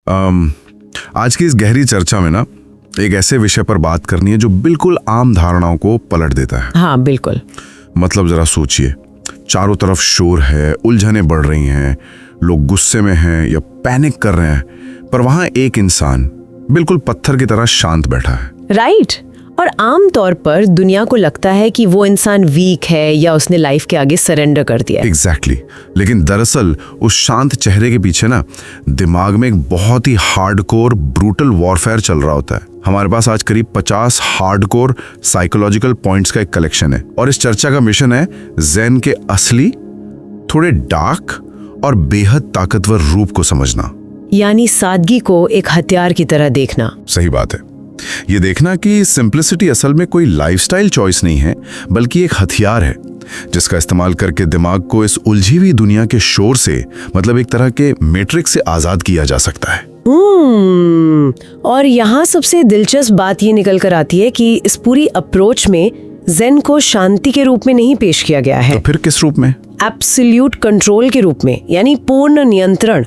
आज की इस गहरी चर्चा में ना एक ऐसे विषय पर बात करनी है जो बिल्कुल आम धारणाओं को पलट देता है। हाँ बिल्कुल। मतलब जरा सोचिए, चारों तरफ शोर है, उलझनें बढ़ रही हैं, लोग गुस्से में हैं या पैनिक कर रहे हैं, पर वहां एक इंसान बिल्कुल पत्थर की तरह शांत बैठा है। राइट। और आम तौर पर दुनिया को लगता है कि वो इंसान वीक है या उसने लाइफ के आगे सरेंडर कर दिया है। एग्जैक्टली। लेकिन दरअसल उस शांत चेहरे के पीछे ना दिमाग में एक बहुत ही हार्डकोर ब्रूटल वॉरफेयर चल रहा होता है। हमारे पास आज करीब 50 हार्डकोर साइकोलॉजिकल पॉइंट्स का एक कलेक्शन है और इस चर्चा का मिशन है ज़ेन के असली, थोड़े डार्क और बेहद ताकतवर रूप को समझना। यानी सादगी को एक हथियार की तरह देखना। सही बात है। ये देखना कि सिंप्लिसिटी असल में कोई लाइफस्टाइल चॉइस नहीं है, बल्कि एक हथियार है जिसका इस्तेमाल करके दिमाग को इस उलझी हुई दुनिया के शोर से, मतलब एक तरह के मैट्रिक्स से आजाद किया जा सकता है। और यहाँ सबसे दिलचस्प बात ये निकल कर आती है कि इस पूरी अप्रोच में ज़ेन को शांति के रूप में नहीं पेश किया गया है। तो फिर किस रूप में? एब्सोल्यूट कंट्रोल के रूप में, यानी पूर्ण नियंत्रण।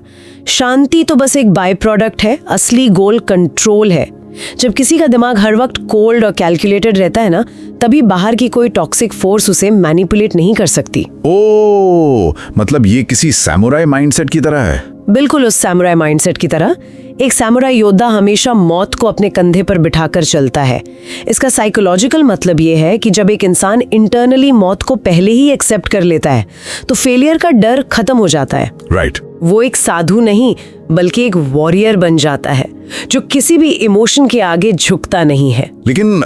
शांति तो बस एक बाय प्रोडक्ट है, असली गोल कंट्रोल है। जब किसी का दिमाग हर वक्त कोल्ड और कैलकुलेटेड रहता है ना, तभी बाहर की कोई टॉक्सिक फोर्स उसे मैनिपुलेट नहीं कर सकती। ओह, मतलब ये किसी सैमुराई माइंडसेट की तरह है। बिल्कुल उस सैमुराई माइंडसेट की तरह। एक सैमुराई योद्धा हमेशा मौत को अपने कंधे पर बिठाकर चलता है। इसका साइकोलॉजिकल मतलब ये है कि जब एक इंसान इंटरनली मौत को पहले ही एक्सेप्ट कर लेता है तो फेलियर का डर खत्म हो जाता है। राइट। वो एक साधु नहीं बल्कि एक वॉरियर बन जाता है जो किसी भी इमोशन के आगे झुकता नहीं है। लेकिन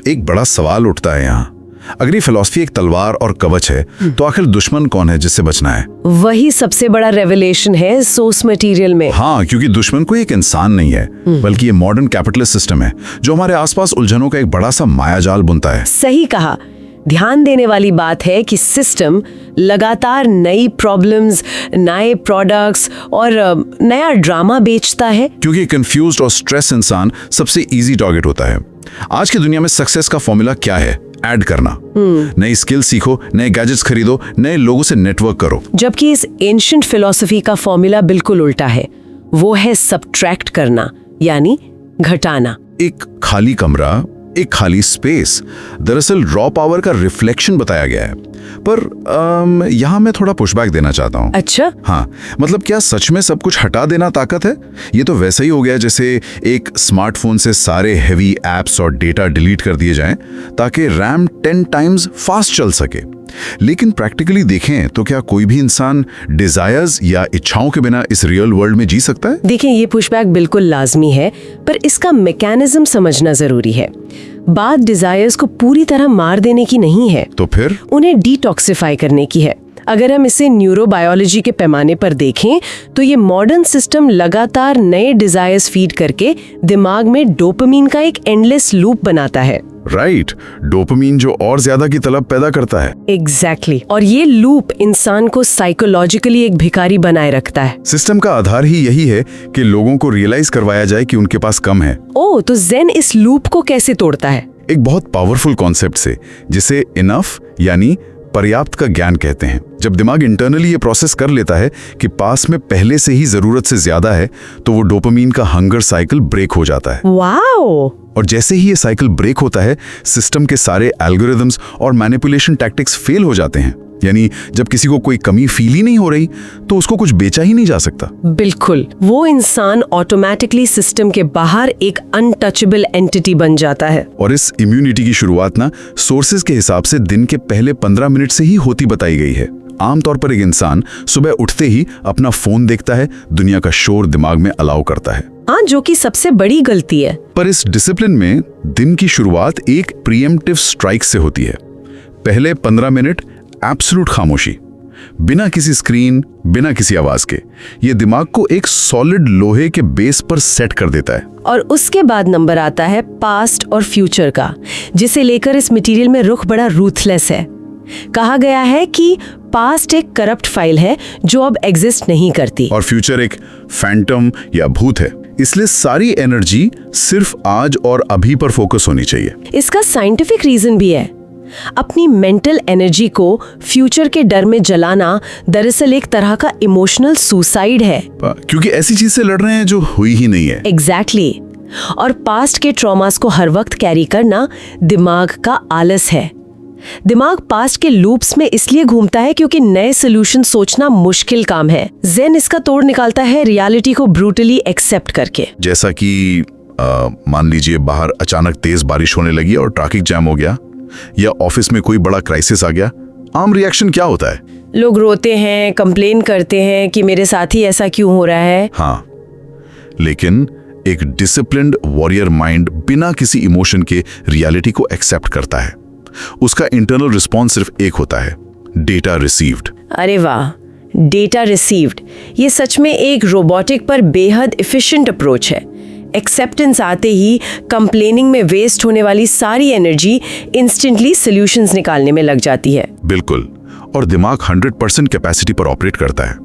एक बड़ा सवाल उठता है यहाँ, अगर ये फिलॉसफी एक तलवार और कवच है तो आखिर दुश्मन कौन है जिससे बचना है? वही सबसे बड़ा रेवलेशन है सोर्स मटेरियल में। हाँ, क्योंकि दुश्मन कोई एक इंसान नहीं है बल्कि ये मॉडर्न कैपिटलिस्ट सिस्टम है जो हमारे आसपास उलझनों का एक बड़ा सा मायाजाल बुनता है। सही कहा। ध्यान देने वाली बात है कि सिस्टम लगातार नई प्रॉब्लम्स, नए प्रोडक्ट्स और नया ड्रामा बेचता है। क्योंकि कंफ्यूज्ड और स्ट्रेस इंसान सबसे इजी टारगेट होता है। आज की दुनिया में सक्सेस का फॉर्मूला क्या है? ऐड करना, नई स्किल सीखो, नए गैजेट्स खरीदो, नए लोगों से नेटवर्क करो। जबकि इस एंशिएंट फिलॉसफी का फॉर्मूला बिल्कुल उल्टा है। वो है सबट्रैक्ट करना, यानी घटाना। एक खाली कमरा, एक खाली स्पेस दरअसल रॉ पावर का रिफ्लेक्शन बताया गया है। पर यहाँ मैं थोड़ा पुशबैक देना चाहता हूँ। अच्छा? हाँ, मतलब क्या सच में सब कुछ हटा देना ताकत है? ये तो वैसा ही हो गया जैसे एक स्मार्टफोन से सारे हेवी एप्स और डेटा डिलीट कर दिए जाएं ताकि रैम 10 टाइम्स फास्ट चल सके। लेकिन प्रैक्टिकली देखें तो क्या कोई भी इंसान डिजायर्स या इच्छाओं के बिना इस रियल वर्ल्ड में जी सकता है? देखें, ये पुशबैक बिल्कुल लाजमी है, पर इसका मैकेनिज्म समझना जरूरी है। बात डिजायर्स को पूरी तरह मार देने की नहीं है, तो फिर उन्हें डिटॉक्सिफाई करने की है। अगर हम इसे न्यूरोबायोलॉजी के पैमाने पर देखें तो ये मॉडर्न सिस्टम लगातार नए डिजायर्स फीड करके दिमाग में डोपामीन का एक एंडलेस लूप बनाता है। राइट, डोपामीन जो और ज्यादा की तलब पैदा करता है। एग्जैक्टली। और ये लूप इंसान को साइकोलॉजिकली एक भिखारी बनाए रखता है। सिस्टम का आधार ही यही है कि लोगों को रियलाइज करवाया जाए कि उनके पास कम है। ओह, तो ज़ेन इस लूप को कैसे तोड़ता है? एक बहुत पावरफुल कॉन्सेप्ट से, जिसे इनफ यानी पर्याप्त का ज्ञान कहते हैं। जब दिमाग इंटरनली ये प्रोसेस कर लेता है कि पास में पहले से ही जरूरत से ज्यादा है, तो वो डोपामीन का हंगर साइकिल ब्रेक हो जाता है। वाओ! और जैसे ही ये साइकिल ब्रेक होता है, सिस्टम के सारे एल्गोरिदम्स और मैनिपुलेशन टैक्टिक्स फेल हो जाते हैं। यानी जब किसी को कोई कमी फील ही नहीं हो रही तो उसको कुछ बेचा ही नहीं जा सकता। बिल्कुल। वो इंसान ऑटोमेटिकली सिस्टम के बाहर एक अनटचेबल एंटिटी बन जाता है। और इस इम्यूनिटी की शुरुआत ना सोर्सेज के हिसाब से दिन के पहले 15 मिनट से ही होती बताई गई है। आमतौर पर एक इंसान सुबह उठते ही अपना फोन देखता है, दुनिया का शोर दिमाग में अलाउ करता है। हाँ, जो कि सबसे बड़ी गलती है। पर इस डिसिप्लिन में दिन की शुरुआत एक प्रीएम्प्टिव स्ट्राइक से होती है। पहले 15 मिनट एब्सोल्यूट खामोशी, बिना किसी स्क्रीन, बिना किसी आवाज के। ये दिमाग को एक सॉलिड लोहे के बेस पर सेट कर देता है। और उसके बाद नंबर आता है पास्ट और फ्यूचर का, जिसे लेकर इस मटेरियल में रुख बड़ा रूथलेस है। कहा गया है कि पास्ट एक करप्ट फाइल है जो अब एग्जिस्ट नहीं करती, और फ्यूचर एक फैंटम या भूत है। इसलिए सारी एनर्जी सिर्फ आज और अभी पर फोकस होनी चाहिए। इसका साइंटिफिक रीजन भी है। अपनी मेंटल एनर्जी को फ्यूचर के डर में जलाना दरअसल एक तरह का इमोशनल सुसाइड है। क्योंकि ऐसी चीज से लड़ रहे हैं जो हुई ही नहीं है। एग्जैक्टली। और पास्ट के ट्रॉमास को हर वक्त कैरी करना दिमाग का आलस है। दिमाग पास्ट के लूप्स में इसलिए घूमता है क्योंकि नए सोल्यूशन सोचना मुश्किल काम है। ज़ेन इसका तोड़ निकालता है रियलिटी को ब्रूटली एक्सेप्ट करके। जैसा कि मान लीजिए बाहर अचानक तेज बारिश होने लगी और ट्रैफिक जैम हो गया, या ऑफिस में कोई बड़ा क्राइसिस आ गया। आम रिएक्शन क्या होता है? लोग रोते हैं, कंप्लेन करते हैं कि मेरे साथ ही ऐसा क्यों हो रहा है। हाँ, लेकिन एक डिसिप्लिन्ड वॉरियर माइंड बिना किसी इमोशन के रियलिटी को एक्सेप्ट करता है। उसका इंटरनल रिस्पॉन्स सिर्फ एक होता है, डेटा रिसीव्ड। अरे वाह, डेटा रिसीव्ड, ये सच में एक रोबोटिक पर बेहद एफिशिएंट अप्रोच है। एक्सेप्टेंस आते ही कंप्लेनिंग में वेस्ट होने वाली सारी एनर्जी इंस्टेंटली सॉल्यूशंस निकालने में लग जाती है। बिल्कुल, और दिमाग 100% कैपेसिटी पर ऑपरेट करता है।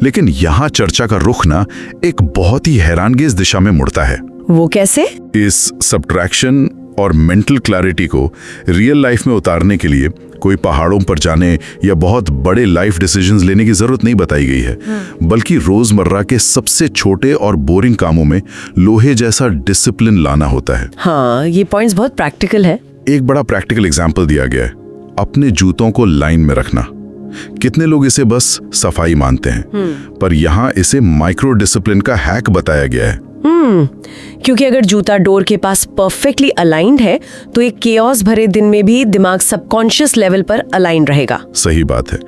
लेकिन यहाँ चर्चा का रुख ना एक बहुत ही हैरानगेज दिशा में मुड़ता है। वो कैसे? इस सब्ट्रैक्शन और मेंटल क्लैरिटी को रियल लाइफ में उतारने के लिए कोई पहाड़ों पर जाने या बहुत बड़े लाइफ डिसीजंस लेने की जरूरत नहीं बताई गई है, बल्कि रोजमर्रा के सबसे छोटे और बोरिंग कामों में लोहे जैसा डिसिप्लिन लाना होता है। हाँ, ये पॉइंट्स बहुत प्रैक्टिकल है। एक बड़ा प्रैक्टिकल एग्जाम्पल दिया गया है, अपने जूतों को लाइन में रखना। कितने लोग इसे बस सफाई मानते हैं, पर यहाँ इसे माइक्रो डिसिप्लिन का हैक बताया गया है। क्योंकि अगर जूता डोर के पास परफेक्टली अलाइंड है तो एक केओस भरे दिन में भी दिमाग सबकॉन्शियस लेवल पर अलाइन रहेगा। सही बात है।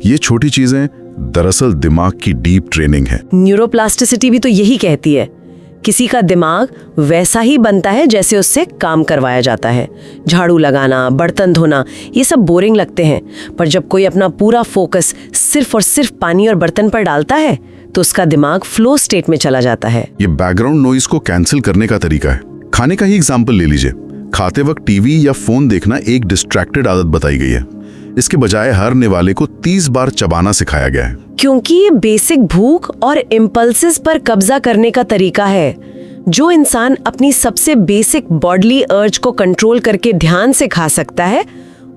ये छोटी चीजें दरअसल दिमाग की डीप ट्रेनिंग है। न्यूरोप्लास्टिसिटी भी तो यही कहती है, किसी का दिमाग वैसा ही बनता है जैसे उससे काम करवाया जाता है। झाड़ू लगाना, बर्तन धोना, ये सब बोरिंग लगते हैं, पर जब कोई अपना पूरा फोकस सिर्फ और सिर्फ पानी और बर्तन पर डालता है तो उसका दिमाग फ्लो स्टेट में चला जाता है। ये बैकग्राउंड नॉइज को कैंसिल करने का तरीका है। खाने का ही एग्जाम्पल ले लीजिए। खाते वक्त टीवी या फोन देखना एक डिस्ट्रैक्टेड आदत बताई गई है। इसके बजाय हर निवाले को 30 बार चबाना सिखाया गया है, क्योंकि ये बेसिक भूख और इम्पल्सेस पर कब्जा करने का तरीका है। जो इंसान अपनी सबसे बेसिक बॉडली अर्ज को कंट्रोल करके ध्यान से खा सकता है,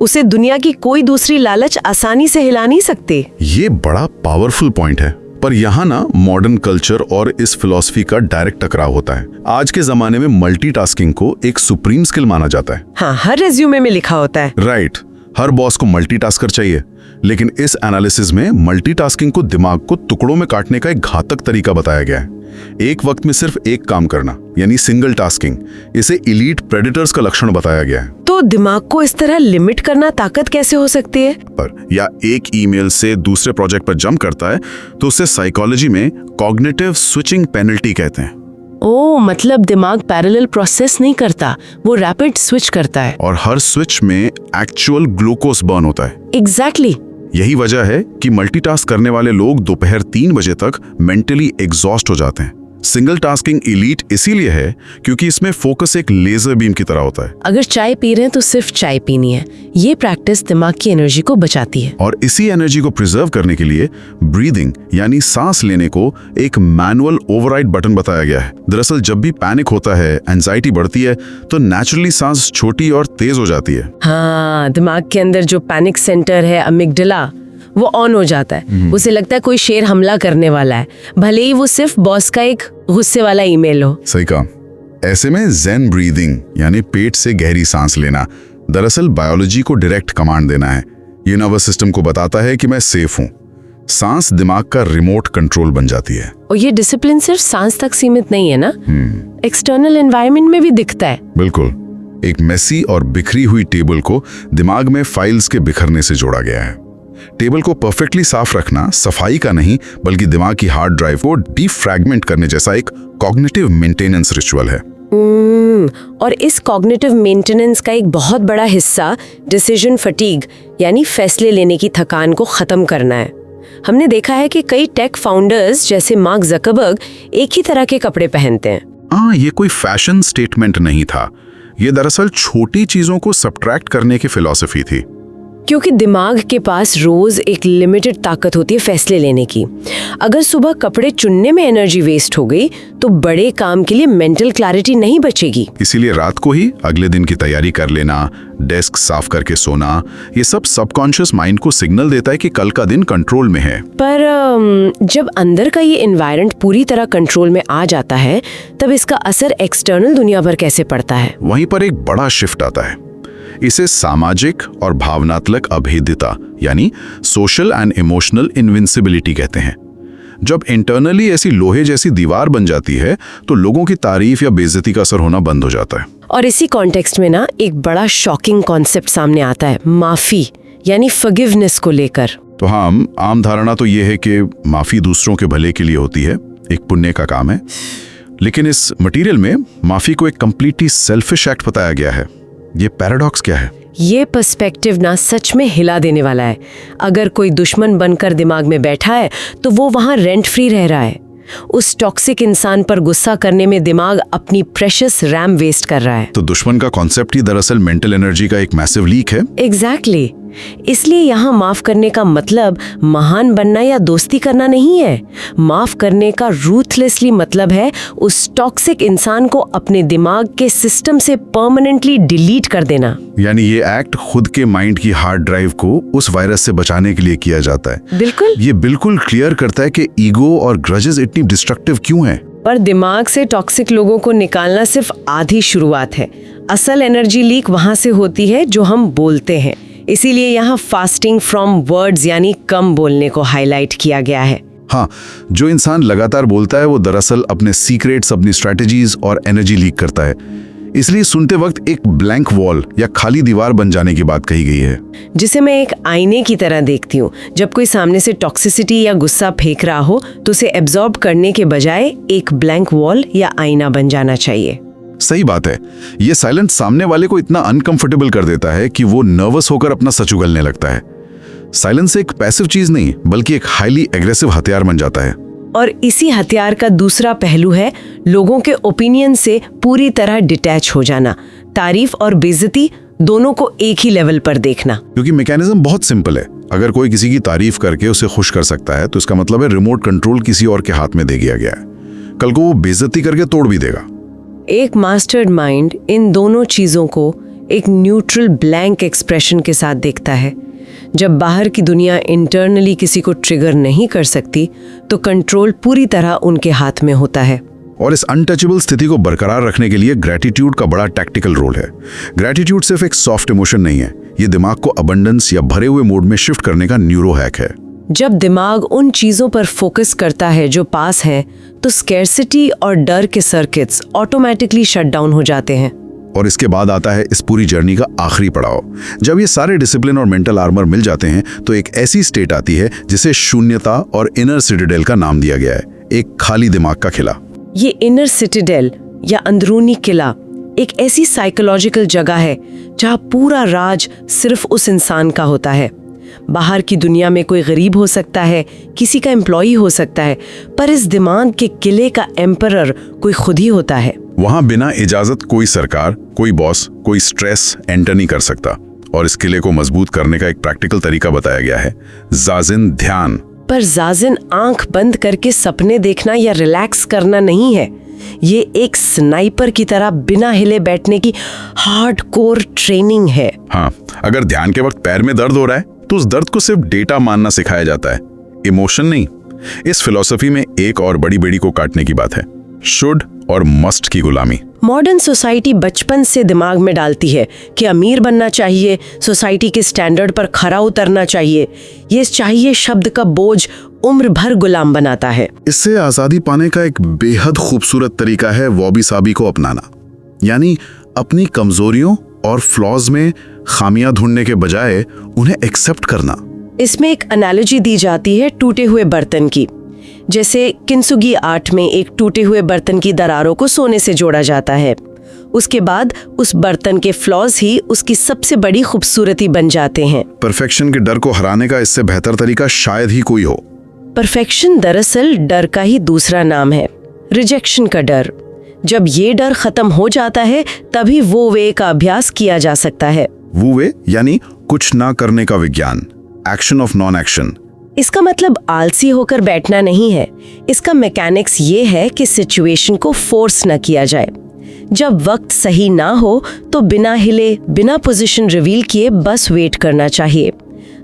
उसे दुनिया की कोई दूसरी लालच आसानी से हिला नहीं सकती। ये बड़ा पावरफुल पॉइंट है। पर यहाँ ना मॉडर्न कल्चर और इस फिलॉसफी का डायरेक्ट टकराव होता है। आज के जमाने में मल्टीटास्किंग को एक सुप्रीम स्किल माना जाता है। हाँ, हर रेज्यूमे में लिखा होता है। राइट, हर बॉस को मल्टीटास्कर चाहिए। लेकिन इस एनालिसिस में मल्टीटास्किंग को दिमाग को टुकड़ों में काटने का एक घातक तरीका बताया गया है। एक वक्त में सिर्फ एक काम करना, यानी सिंगल टास्किंग, इसे इलीट प्रेडिटर्स का लक्षण बताया गया है। तो दिमाग को इस तरह लिमिट करना ताकत कैसे हो सकती है? पर या एक ईमेल से दूसरे प्रोजेक्ट पर जंप करता है तो उसे साइकोलॉजी में कॉग्निटिव स्विचिंग पेनल्टी कहते हैं। ओ, मतलब दिमाग पैरेलल प्रोसेस नहीं करता, वो रैपिड स्विच करता है। और हर स्विच में एक्चुअल ग्लूकोज बर्न होता है। एग्जैक्टली। यही वजह है कि मल्टीटास्क करने वाले लोग दोपहर 3 बजे तक मेंटली एग्जॉस्ट हो जाते हैं। सिंगल टास्किंग इलीट इसीलिए है क्योंकि इसमें फोकस एक लेजर बीम की तरह होता है। अगर चाय पी रहे हैं तो सिर्फ चाय पीनी है। ये प्रैक्टिस दिमाग की एनर्जी को बचाती है। और इसी एनर्जी को प्रिजर्व करने के लिए ब्रीदिंग यानी सांस लेने को एक मैनुअल ओवरराइड बटन बताया गया है। दरअसल जब भी पैनिक होता है, एंजाइटी बढ़ती है, तो नेचुरली सांस छोटी और तेज हो जाती है। हाँ, दिमाग के अंदर जो पैनिक सेंटर है अमिगडाला, वो ऑन हो जाता है। उसे लगता है कोई शेर हमला करने वाला है, भले ही वो सिर्फ बॉस का एक गुस्से वाला ईमेल हो। सही कहा। ऐसे में ज़ेन ब्रीदिंग यानी पेट से गहरी सांस लेना दरअसल बायोलॉजी को डायरेक्ट कमांड देना है। ये नर्वस सिस्टम को बताता है कि मैं सेफ हूँ। सांस दिमाग का रिमोट कंट्रोल बन जाती है। और ये डिसिप्लिन सिर्फ सांस तक सीमित नहीं है ना, एक्सटर्नल एनवायरनमेंट में भी दिखता है। बिल्कुल। एक मेसी और बिखरी हुई टेबल को दिमाग में फाइल्स के बिखरने से जोड़ा गया है। टेबल को परफेक्टली साफ रखना सफाई का नहीं, बल्कि दिमाग की हार्ड ड्राइव को डीफ्रैगमेंट करने जैसा एक कॉग्निटिव मेंटेनेंस रिचुअल है। और इस कॉग्निटिव मेंटेनेंस का एक बहुत बड़ा हिस्सा डिसीजन फटीग यानी फैसले लेने की थकान को खत्म करना है। हमने देखा है कि कई टेक फाउंडर्स जैसे मार्क ज़करबर्ग एक ही तरह के कपड़े पहनते हैं। ये कोई फैशन स्टेटमेंट नहीं था, ये दरअसल छोटी चीजों को सब्ट्रैक्ट करने की फिलॉसफी थी। क्योंकि दिमाग के पास रोज एक लिमिटेड ताकत होती है फैसले लेने की। अगर सुबह कपड़े चुनने में एनर्जी वेस्ट हो गई तो बड़े काम के लिए मेंटल क्लैरिटी नहीं बचेगी। इसीलिए रात को ही अगले दिन की तैयारी कर लेना, डेस्क साफ करके सोना, ये सब सबकॉन्शियस माइंड को सिग्नल देता है कि कल का दिन कंट्रोल में है। पर जब अंदर का ये एनवायरनमेंट पूरी तरह कंट्रोल में आ जाता है तब इसका असर एक्सटर्नल दुनिया पर कैसे पड़ता है? वहीं पर एक बड़ा शिफ्ट आता है। इसे सामाजिक और भावनात्मक अभेद्यता यानी सोशल एंड इमोशनल इनविंसिबिलिटी कहते हैं। जब इंटरनली ऐसी लोहे जैसी दीवार बन जाती है तो लोगों की तारीफ या बेइज्जती का असर होना बंद हो जाता है। और इसी कॉन्टेक्स्ट में ना एक बड़ा शॉकिंग कॉन्सेप्ट सामने आता है, माफी यानी फॉरगिवनेस को लेकर। तो हाँ, आम धारणा तो ये है कि माफी दूसरों के भले के लिए होती है, एक पुण्य का काम है। लेकिन इस मटेरियल में माफी को एक कंप्लीटली सेल्फिश एक्ट बताया गया है। ये पैराडॉक्स क्या है? ये पर्सपेक्टिव ना सच में हिला देने वाला है। अगर कोई दुश्मन बनकर दिमाग में बैठा है तो वो वहाँ रेंट फ्री रह रहा है। उस टॉक्सिक इंसान पर गुस्सा करने में दिमाग अपनी प्रेशियस रैम वेस्ट कर रहा है। तो दुश्मन का कॉन्सेप्ट ही दरअसल मेंटल एनर्जी का एक मैसिव लीक है। एग्जैक्टली। इसलिए यहाँ माफ करने का मतलब महान बनना या दोस्ती करना नहीं है। माफ करने का रूथलेसली मतलब है उस टॉक्सिक इंसान को अपने दिमाग के सिस्टम से परमानेंटली डिलीट कर देना। यानी ये एक्ट खुद के माइंड की हार्ड ड्राइव को उस वायरस से बचाने के लिए किया जाता है। बिल्कुल। ये बिल्कुल क्लियर करता है कि ईगो और ग्रजेस इतनी डिस्ट्रक्टिव क्यों हैं। पर दिमाग से टॉक्सिक लोगों को निकालना सिर्फ आधी शुरुआत है। असल एनर्जी लीक वहाँ से होती है जो हम बोलते हैं। इसीलिए यहाँ फास्टिंग फ्रॉम वर्ड्स यानी कम बोलने को हाईलाइट किया गया है। हाँ, जो इंसान लगातार बोलता है वो दरअसल अपने सीक्रेट्स, अपनी स्ट्रैटेजीज और एनर्जी लीक करता है। इसलिए सुनते वक्त एक ब्लैंक वॉल या खाली दीवार बन जाने की बात कही गई है, जिसे मैं एक आईने की तरह देखती हूँ। जब कोई सामने से टॉक्सिसिटी या गुस्सा फेंक रहा हो तो उसे एब्जॉर्ब करने के बजाय एक ब्लैंक वॉल या आईना बन जाना चाहिए। सही बात है। ये साइलेंट सामने वाले को इतना अनकंफर्टेबल कर देता है कि वो नर्वस होकर अपना सच उगलने लगता है। साइलेंस एक पैसिव चीज नहीं बल्कि एक हाईली एग्रेसिव हथियार बन जाता है। और इसी हथियार का दूसरा पहलू है लोगों के ओपिनियन से पूरी तरह डिटैच हो जाना। तारीफ और बेइज्जती दोनों को एक ही लेवल पर देखना। क्योंकि मैकेनिज्म बहुत सिंपल है। अगर कोई किसी की तारीफ करके उसे खुश कर सकता है तो इसका मतलब है रिमोट कंट्रोल किसी और के हाथ में दे दिया गया है। कल को वो बेइज्जती करके तोड़ भी देगा। एक मास्टर्ड माइंड इन दोनों चीजों को एक न्यूट्रल ब्लैंक एक्सप्रेशन के साथ देखता है। जब बाहर की दुनिया इंटरनली किसी को ट्रिगर नहीं कर सकती तो कंट्रोल पूरी तरह उनके हाथ में होता है। और इस अनटचेबल स्थिति को बरकरार रखने के लिए ग्रैटिट्यूड का बड़ा टैक्टिकल रोल है। ग्रैटिट्यूड सिर्फ एक सॉफ्ट इमोशन नहीं है, ये दिमाग को अबंडेंस या भरे हुए मोड में शिफ्ट करने का न्यूरो हैक है। जब दिमाग उन चीजों पर फोकस करता है जो पास हैं, तो स्कैर्सिटी और डर के सर्किट्स ऑटोमेटिकली शट डाउन हो जाते हैं। और इसके बाद आता है इस पूरी जर्नी का आखिरी पड़ाव। जब ये सारे डिसिप्लिन और मेंटल आर्मर मिल जाते हैं तो एक ऐसी स्टेट आती है जिसे शून्यता और इनर सिटाडेल का नाम दिया गया है, एक खाली दिमाग का किला। ये इनर सिटाडेल या अंदरूनी किला एक ऐसी साइकोलॉजिकल जगह है जहाँ पूरा राज सिर्फ उस इंसान का होता है। बाहर की दुनिया में कोई गरीब हो सकता है, किसी का एम्प्लॉई हो सकता है, पर इस दिमाग के किले का एम्परर कोई खुद ही होता है। वहां बिना इजाजत कोई सरकार, कोई बॉस, कोई स्ट्रेस एंटर नहीं कर सकता। और इस किले को मजबूत करने का एक प्रैक्टिकल तरीका बताया गया है, जाजिन ध्यान। पर जाजिन आंख बंद करके सपने देखना या रिलैक्स करना नहीं है। ये एक स्नाइपर की तरह बिना हिले बैठने की हार्डकोर ट्रेनिंग है। हाँ, अगर ध्यान के वक्त पैर में दर्द हो रहा है तो उस दर्द को सिर्फ डेटा मानना सिखाया जाता है, इमोशन नहीं। इस फिलॉसफी में एक और बड़ी बेड़ी को काटने की बात है, शुड और मस्ट की गुलामी। मॉडर्न सोसाइटी बचपन से दिमाग में डालती है कि अमीर बनना चाहिए, सोसाइटी के स्टैंडर्ड पर खरा उतरना चाहिए। ये चाहिए शब्द का बोझ उम्र भर गुलाम बनाता है। इससे आजादी पाने का एक बेहद खूबसूरत तरीका है वॉबी साबी को अपनाना, यानी अपनी कमजोरियों और फ्लॉज में खामियां ढूंढने के बजाय उन्हें एक्सेप्ट करना। इसमें एक एनालॉजी दी जाती है टूटे हुए बर्तन की। जैसे किंसुगी आर्ट में एक टूटे हुए बर्तन की दरारों को सोने से जोड़ा जाता है। उसके बाद उस बर्तन के फ्लॉज ही उसकी सबसे बड़ी खूबसूरती बन जाते हैं। परफेक्शन के डर को हराने का इससे बेहतर तरीका शायद ही कोई हो। परफेक्शन दरअसल डर का ही दूसरा नाम है, रिजेक्शन का डर। जब ये डर खत्म हो जाता है तभी वो वे का अभ्यास किया जा सकता है। वो वे यानी कुछ ना करने का विज्ञान, एक्शन ऑफ नॉन एक्शन। इसका मतलब आलसी होकर बैठना नहीं है। इसका मैकेनिक्स ये है कि सिचुएशन को फोर्स न किया जाए। जब वक्त सही ना हो तो बिना हिले, बिना पोजीशन रिवील किए बस वेट करना चाहिए।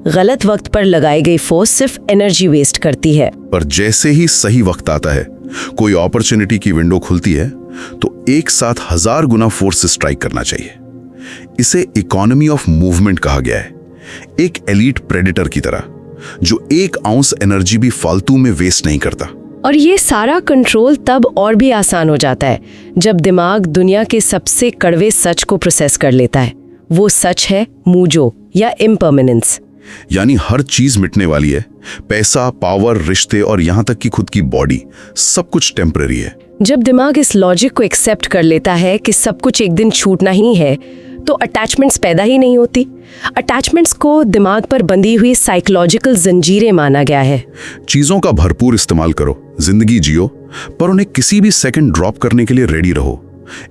गलत वक्त पर लगाई गई फोर्स सिर्फ एनर्जी वेस्ट करती है। पर जैसे ही सही वक्त आता है, कोई अपॉर्चुनिटी की विंडो खुलती है, तो एक साथ 1000 गुना फोर्स से स्ट्राइक करना चाहिए। इसे इकोनॉमी ऑफ मूवमेंट कहा गया है, एक एलीट प्रेडेटर की तरह जो 1 आउंस एनर्जी भी फालतू में वेस्ट नहीं करता। और ये सारा कंट्रोल तब और भी आसान हो जाता है जब दिमाग दुनिया के सबसे कड़वे सच को प्रोसेस कर लेता है। वो सच है मूजो या इम्पर्मानेंस। यानी हर चीज मिटने वाली है, पैसा, पावर, रिश्ते और यहां तक कि खुद की बॉडी, सब कुछ टेम्पररी है। जब दिमाग इस लॉजिक को एक्सेप्ट कर लेता है कि सब कुछ एक दिन छूटना ही है, तो अटैचमेंट्स पैदा ही नहीं होती। अटैचमेंट्स को दिमाग पर बंधी हुई साइकोलॉजिकल जंजीरें माना गया है। चीजों का भरपूर इस्तेमाल करो, जिंदगी जियो, पर उन्हें किसी भी सेकंड ड्रॉप करने के लिए रेडी रहो।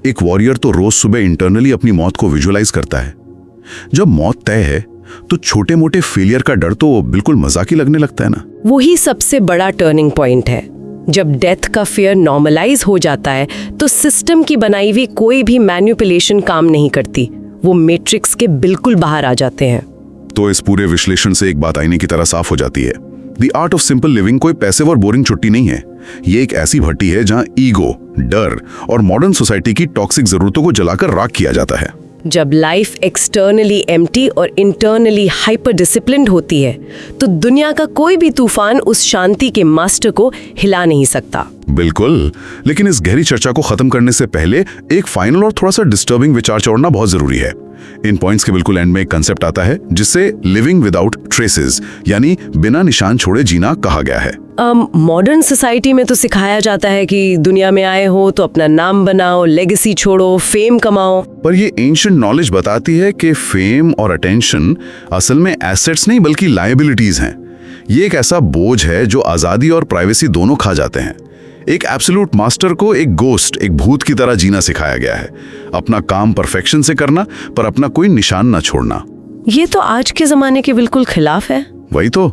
एक वॉरियर तो रोज सुबह इंटरनली अपनी मौत को विजुअलाइज करता है। जब मौत तय है तो छोटे मोटे फेलियर का डर तो बिल्कुल मजाकी लगने लगता है ना। वही सबसे बड़ा टर्निंग पॉइंट है। जब डेथ का फियर नॉर्मलाइज हो जाता है तो सिस्टम की बनाई हुई कोई भी मैनिपुलेशन काम नहीं करती। वो मैट्रिक्स के बिल्कुल बाहर आ जाते हैं। तो इस पूरे विश्लेषण से एक बात आईने की तरह साफ हो जाती है। The art of simple living कोई पैसिव और बोरिंग छुट्टी नहीं है। ये एक ऐसी भट्टी है जहां ईगो, डर और मॉडर्न सोसाइटी की टॉक्सिक जरूरतों को जलाकर राख किया जाता है। जब लाइफ एक्सटर्नली एम्प्टी और इंटरनली हाइपर डिसिप्लिन्ड होती है तो दुनिया का कोई भी तूफान उस शांति के मास्टर को हिला नहीं सकता। बिल्कुल, लेकिन इस गहरी चर्चा को खत्म करने से पहले एक फाइनल और थोड़ा सा डिस्टर्बिंग विचार छोड़ना बहुत जरूरी है। इन पॉइंट्स के बिल्कुल एंड में एक कंसेप्ट आता है जिसे लिविंग विदाउट ट्रेसेस, यानी बिना निशान छोड़े जीना कहा गया है। मॉडर्न सोसाइटी में तो सिखाया जाता है कि दुनिया में आए हो तो अपना नाम बनाओ, लेगेसी छोड़ो, फेम कमाओ। पर ये एंशिएंट नॉलेज बताती है कि फेम और अटेंशन असल में एसेट्स नहीं बल्कि लायबिलिटीज हैं। ये एक ऐसा बोझ है जो आज़ादी और प्राइवेसी दोनों खा जाते हैं। एक एब्सोल्यूट मास्टर को एक गोस्ट, एक भूत की तरह जीना सिखाया गया है। अपना काम परफेक्शन से करना, पर अपना कोई निशान ना छोड़ना। ये तो आज के जमाने के बिल्कुल खिलाफ है। वही तो।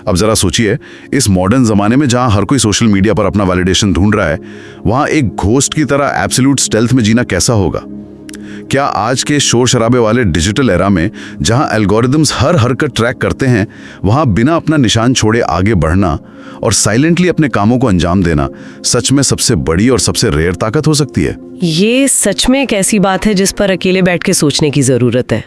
अब जरा सोचिए, इस मॉडर्न जमाने में जहां हर कोई सोशल मीडिया पर अपना वैलिडेशन ढूंढ रहा है, वहां एक घोस्ट की तरह एब्सोल्यूट स्टेल्थ में जीना कैसा होगा? क्या आज के शोर शराबे वाले डिजिटल एरा में जहां एल्गोरिदम्स हर हरकत ट्रैक करते हैं, वहां बिना अपना निशान छोड़े आगे बढ़ना और साइलेंटली अपने कामों को अंजाम देना सच में सबसे बड़ी और सबसे रेयर ताकत हो सकती है? ये सच में एक ऐसी बात है जिस पर अकेले बैठ के सोचने की जरूरत है।